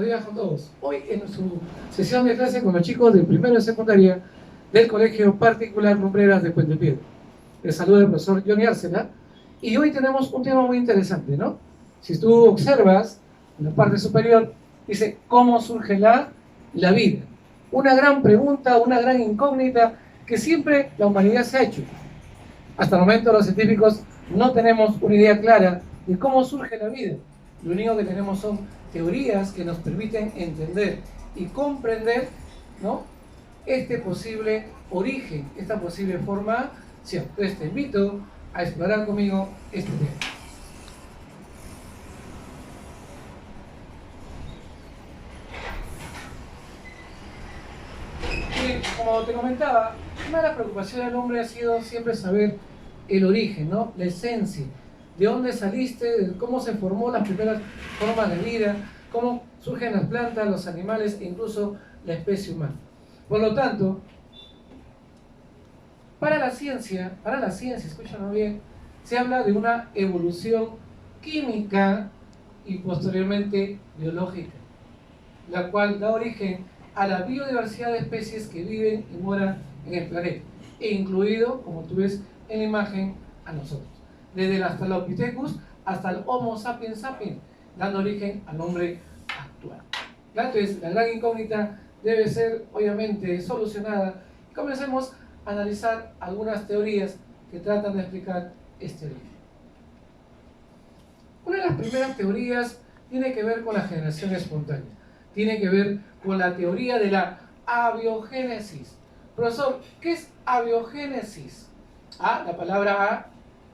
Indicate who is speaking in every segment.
Speaker 1: Buenos días con todos. Hoy en su sesión de clase con los chicos del primero de secundaria del Colegio Particular Lumbreras de Puente Piedra. Les saluda el profesor Johnny Arcela y hoy tenemos un tema muy interesante, ¿no? Si tú observas en la parte superior, dice ¿cómo surge la vida? Una gran pregunta, una gran incógnita que siempre la humanidad se ha hecho. Hasta el momento los científicos no tenemos una idea clara de cómo surge la vida. Lo único que tenemos son teorías que nos permiten entender y comprender, ¿no?, este posible origen, esta posible formación. Entonces te invito a explorar conmigo este tema. Y como te comentaba, una de las preocupaciones del hombre ha sido siempre saber el origen, ¿no?, la esencia, de dónde saliste, de cómo se formó las primeras formas de vida, cómo surgen las plantas, los animales e incluso la especie humana. Por lo tanto, para la ciencia, escúchame bien, se habla de una evolución química y posteriormente biológica, la cual da origen a la biodiversidad de especies que viven y moran en el planeta, e incluido, como tú ves en la imagen, a nosotros, desde el Australopithecus hasta el Homo sapiens sapiens, dando origen al hombre actual. Entonces, la gran incógnita debe ser, obviamente, solucionada y comencemos a analizar algunas teorías que tratan de explicar este origen. Una de las primeras teorías tiene que ver con la generación espontánea, tiene que ver con la teoría de la abiogénesis. Profesor, ¿qué es abiogénesis? La palabra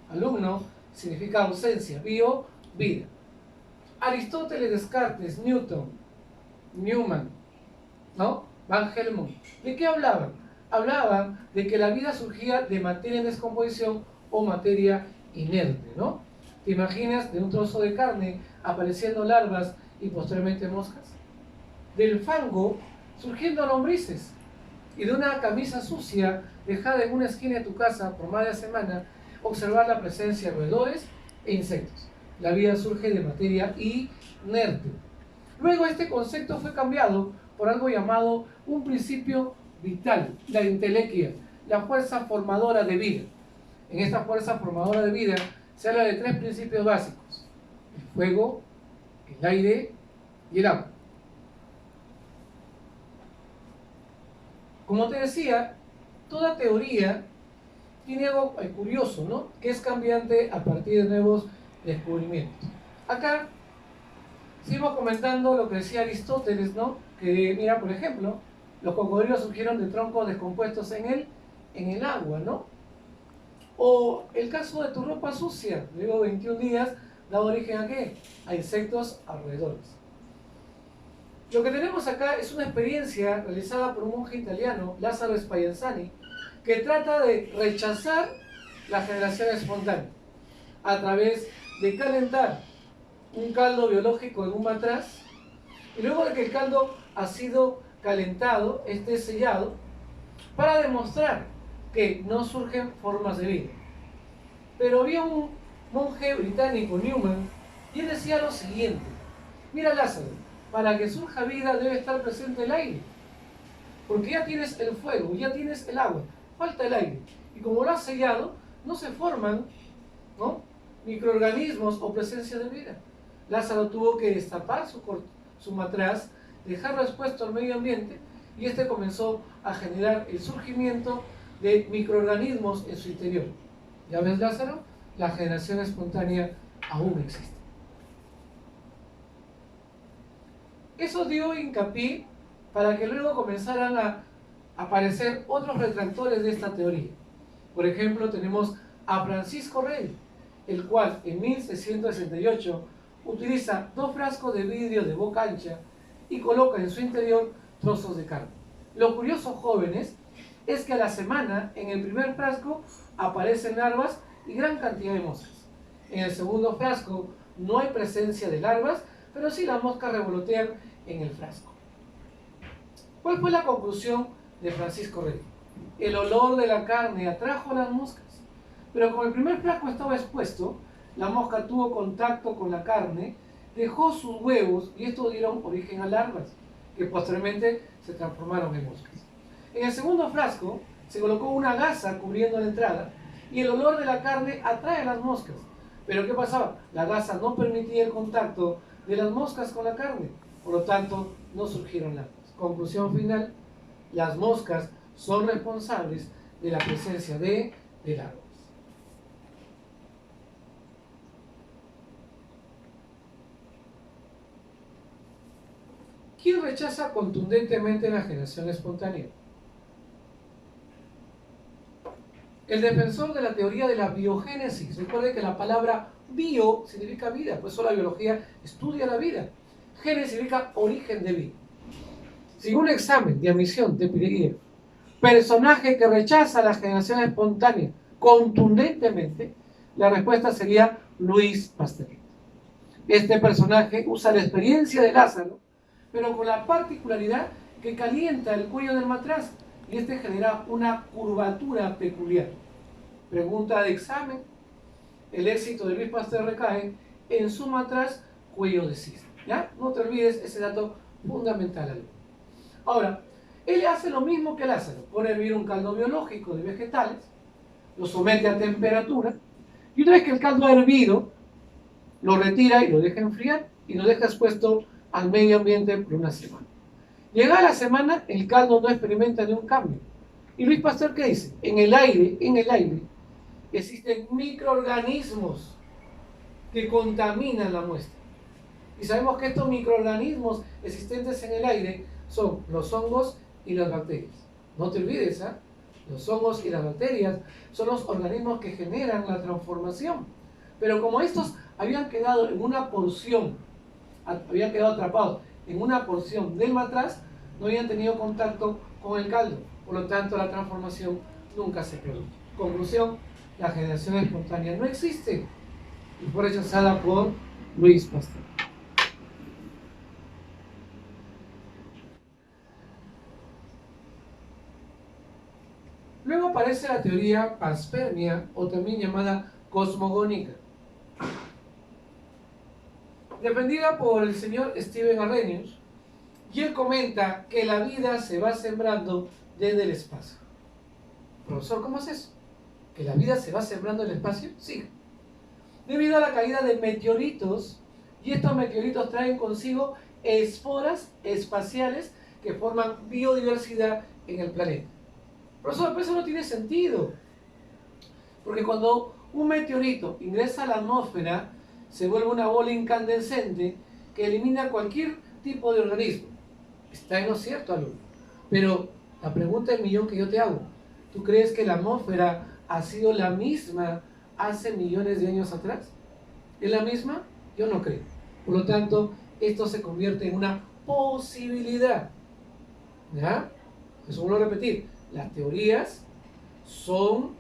Speaker 1: alumno significa ausencia, bio, vida. Aristóteles, Descartes, Newton, Newman, ¿no?, Van Helmont, ¿de qué hablaban? Hablaban de que la vida surgía de materia en descomposición o materia inerte, ¿no? ¿Te imaginas de un trozo de carne apareciendo larvas y posteriormente moscas? Del fango surgiendo lombrices, y de una camisa sucia dejada en una esquina de tu casa por más de una semana, observar la presencia de roedores e insectos. La vida surge de materia inerte. Luego este concepto fue cambiado por algo llamado un principio vital, la entelequia, la fuerza formadora de vida. En esta fuerza formadora de vida se habla de tres principios básicos: el fuego, el aire y el agua. Como te decía, toda teoría tiene algo curioso, ¿no?, que es cambiante a partir de nuevos descubrimientos. Acá seguimos comentando lo que decía Aristóteles, ¿no?, que mira, por ejemplo, los cocodrilos surgieron de troncos descompuestos en el agua, ¿no? O el caso de tu ropa sucia, luego 21 días, da origen ¿a qué? A insectos alrededores. Lo que tenemos acá es una experiencia realizada por un monje italiano, Lázaro Spallanzani, que trata de rechazar la generación espontánea a través de calentar un caldo biológico en un matraz, y luego de que el caldo ha sido calentado, esté sellado, para demostrar que no surgen formas de vida. Pero había un monje británico, Newman, y él decía lo siguiente: mira, Lázaro, para que surja vida debe estar presente el aire, porque ya tienes el fuego, ya tienes el agua, falta el aire, y como lo has sellado, no se forman, ¿no?, microorganismos o presencia de vida. Lázaro tuvo que destapar su matraz, dejarlo expuesto al medio ambiente, y este comenzó a generar el surgimiento de microorganismos en su interior. ¿Ya ves, Lázaro? La generación espontánea aún existe. Eso dio hincapié para que luego comenzaran a aparecer otros retractores de esta teoría. Por ejemplo, tenemos a Francisco Rey, el cual en 1668 utiliza 2 frascos de vidrio de boca ancha y coloca en su interior trozos de carne. Lo curioso, jóvenes, es que a la semana en el primer frasco aparecen larvas y gran cantidad de moscas. En el segundo frasco no hay presencia de larvas, pero sí las moscas revolotean en el frasco. ¿Cuál fue la conclusión de Francisco Rey? El olor de la carne atrajo a las moscas, pero como el primer frasco estaba expuesto, la mosca tuvo contacto con la carne dejó sus huevos y estos dieron origen a larvas, que posteriormente se transformaron en moscas. En el segundo frasco se colocó una gasa cubriendo la entrada y el olor de la carne atrae a las moscas. Pero ¿qué pasaba? La gasa no permitía el contacto de las moscas con la carne, por lo tanto no surgieron larvas. Conclusión final, las moscas son responsables de la presencia de larvas. ¿Quién rechaza contundentemente la generación espontánea? El defensor de la teoría de la biogénesis. Recuerde que la palabra bio significa vida, por eso la biología estudia la vida. Génesis significa origen de vida. Si un examen de admisión te pediría personaje que rechaza la generación espontánea contundentemente, la respuesta sería Luis Pasteur. Este personaje usa la experiencia de Lázaro, pero con la particularidad que calienta el cuello del matraz y este genera una curvatura peculiar. Pregunta de examen: el éxito de Luis Pasteur recae en su matraz cuello de cisne. ¿Ya? No te olvides ese dato fundamental. Ahora, él hace lo mismo que Lázaro: pone a hervir un caldo biológico de vegetales, lo somete a temperatura, y una vez que el caldo ha hervido, lo retira y lo deja enfriar y lo deja expuesto al medio ambiente por una semana. Llegada la semana, el caldo no experimenta ningún cambio. ¿Y Luis Pasteur qué dice? En el aire existen microorganismos que contaminan la muestra. Y sabemos que estos microorganismos existentes en el aire son los hongos y las bacterias. No te olvides, ¿eh? Los hongos y las bacterias son los organismos que generan la transformación. Pero como estos habían quedado en una porción, habían quedado atrapados en una porción del matraz, no habían tenido contacto con el caldo. Por lo tanto, la transformación nunca se produjo. Conclusión: la generación espontánea no existe y fue rechazada por Luis Pasteur. Luego aparece la teoría panspermia, o también llamada cosmogónica, defendida por el señor Stephen Arrhenius, y él comenta que la vida se va sembrando desde el espacio. Profesor, ¿cómo es eso? ¿Que la vida se va sembrando en el espacio? Sí. Debido a la caída de meteoritos, y estos meteoritos traen consigo esporas espaciales que forman biodiversidad en el planeta. Profesor, pero eso no tiene sentido, porque cuando un meteorito ingresa a la atmósfera, se vuelve una bola incandescente que elimina cualquier tipo de organismo. Está en lo cierto, alumno. Pero la pregunta del millón que yo te hago: ¿tú crees que la atmósfera ha sido la misma hace millones de años atrás? ¿Es la misma? Yo no creo. Por lo tanto, esto se convierte en una posibilidad. ¿Ya? Eso vuelvo a repetir. Las teorías son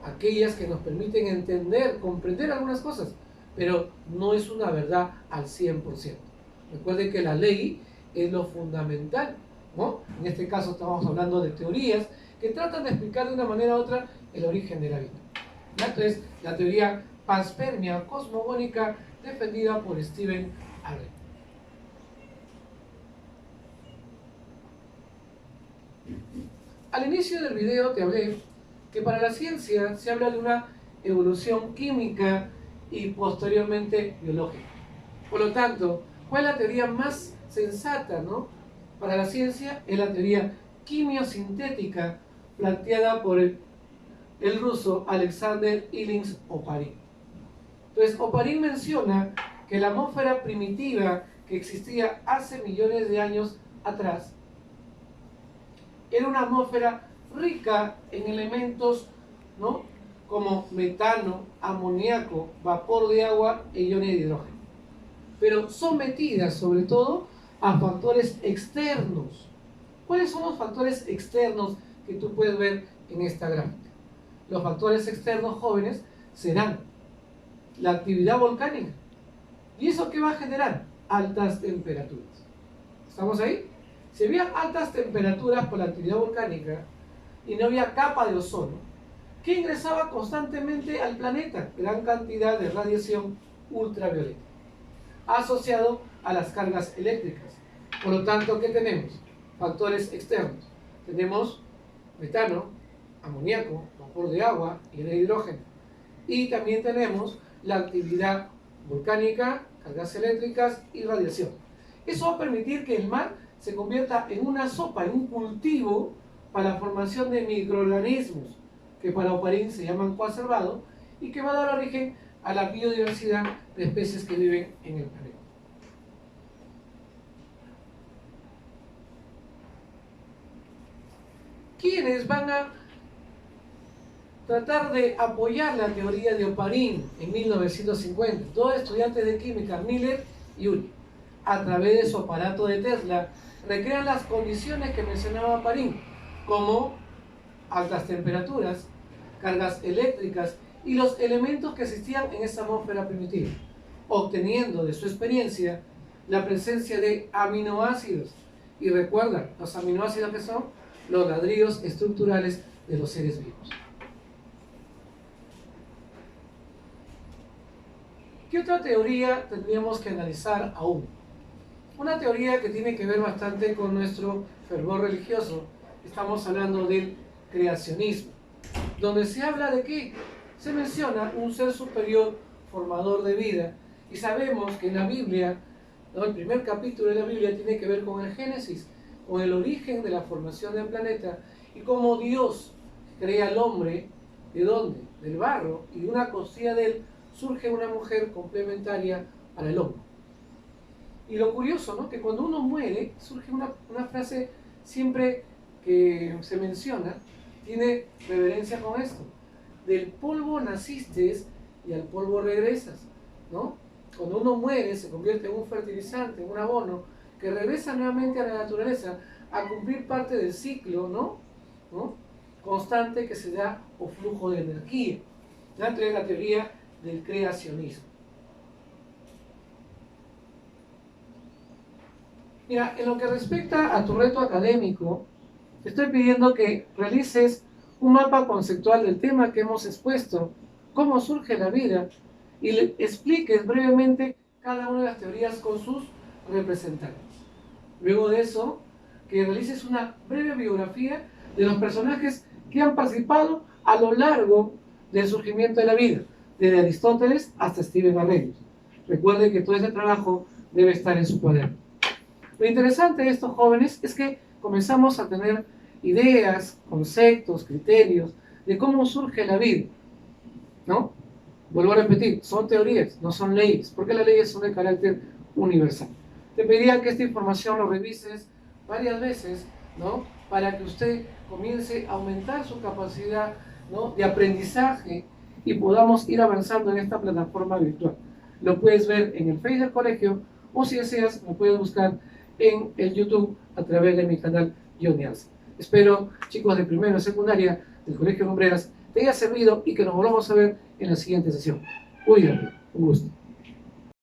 Speaker 1: aquellas que nos permiten entender, comprender algunas cosas, pero no es una verdad al 100%. Recuerden que la ley es lo fundamental, ¿no? En este caso estamos hablando de teorías que tratan de explicar de una manera u otra el origen de la vida. Entonces, la teoría panspermia cosmogónica, defendida por Stephen Arrhenius. Al inicio del video te hablé que para la ciencia se habla de una evolución química y posteriormente biológica. Por lo tanto, ¿cuál es la teoría más sensata, ¿no? Para la ciencia? Es la teoría quimiosintética planteada por el ruso Alexander Ilyich Oparin. Entonces, Oparin menciona que la atmósfera primitiva que existía hace millones de años atrás era una atmósfera rica en elementos, ¿no?, como metano, amoníaco, vapor de agua e iones de hidrógeno, pero sometidas sobre todo a factores externos. ¿Cuáles son los factores externos que tú puedes ver en esta gráfica? Los factores externos, jóvenes, serán la actividad volcánica. ¿Y eso qué va a generar? Altas temperaturas. ¿Estamos ahí? Si había altas temperaturas por la actividad volcánica y no había capa de ozono, ¿qué ingresaba constantemente al planeta? Gran cantidad de radiación ultravioleta. asociado a las cargas eléctricas. Por lo tanto, ¿qué tenemos? Factores externos. Tenemos metano, amoníaco, vapor de agua y de hidrógeno. Y también tenemos la actividad volcánica, cargas eléctricas y radiación. Eso va a permitir que el mar se convierta en una sopa, en un cultivo para la formación de microorganismos que para Oparín se llaman coacervados y que va a dar origen a la biodiversidad de especies que viven en el planeta. ¿Quiénes van a tratar de apoyar la teoría de Oparín en 1950? Dos estudiantes de química, Miller y Urey, a través de su aparato de Tesla, recrean las condiciones que mencionaba Oparín, como altas temperaturas, cargas eléctricas y los elementos que existían en esa atmósfera primitiva, obteniendo de su experiencia la presencia de aminoácidos. Y recuerda, los aminoácidos que son los ladrillos estructurales de los seres vivos. ¿Qué otra teoría tendríamos que analizar aún? Una teoría que tiene que ver bastante con nuestro fervor religioso. Estamos hablando del creacionismo, donde se habla de que se menciona un ser superior formador de vida, y sabemos que en la Biblia, ¿no?, el primer capítulo de la Biblia tiene que ver con el Génesis, con el origen de la formación del planeta y cómo Dios crea al hombre. ¿De dónde? Del barro, y de una costilla de él surge una mujer complementaria para el hombre. Y lo curioso, ¿no?, que cuando uno muere surge una frase siempre que se menciona, tiene reverencia con esto: del polvo naciste y al polvo regresas, ¿no? Cuando uno muere se convierte en un fertilizante, en un abono que regresa nuevamente a la naturaleza a cumplir parte del ciclo, ¿no? Constante que se da o flujo de energía. Dentro de la teoría del creacionismo. Mira, en lo que respecta a tu reto académico, te estoy pidiendo que realices un mapa conceptual del tema que hemos expuesto, cómo surge la vida, y le expliques brevemente cada una de las teorías con sus representantes. Luego de eso, que realices una breve biografía de los personajes que han participado a lo largo del surgimiento de la vida, desde Aristóteles hasta Stephen Arrhenius. Recuerde que todo ese trabajo debe estar en su cuaderno. Lo interesante de estos jóvenes es que comenzamos a tener ideas, conceptos, criterios de cómo surge la vida, ¿no? Vuelvo a repetir, son teorías, no son leyes, porque las leyes son de carácter universal. Te pediría que esta información lo revises varias veces, ¿no?, para que usted comience a aumentar su capacidad, ¿no?, de aprendizaje y podamos ir avanzando en esta plataforma virtual. Lo puedes ver en el Facebook del colegio, o si deseas, lo puedes buscar en el YouTube a través de mi canal Johnny Arce. Espero, chicos de primero y secundaria del Colegio Lumbreras, te haya servido y que nos volvamos a ver en la siguiente sesión. Cuídate, un gusto.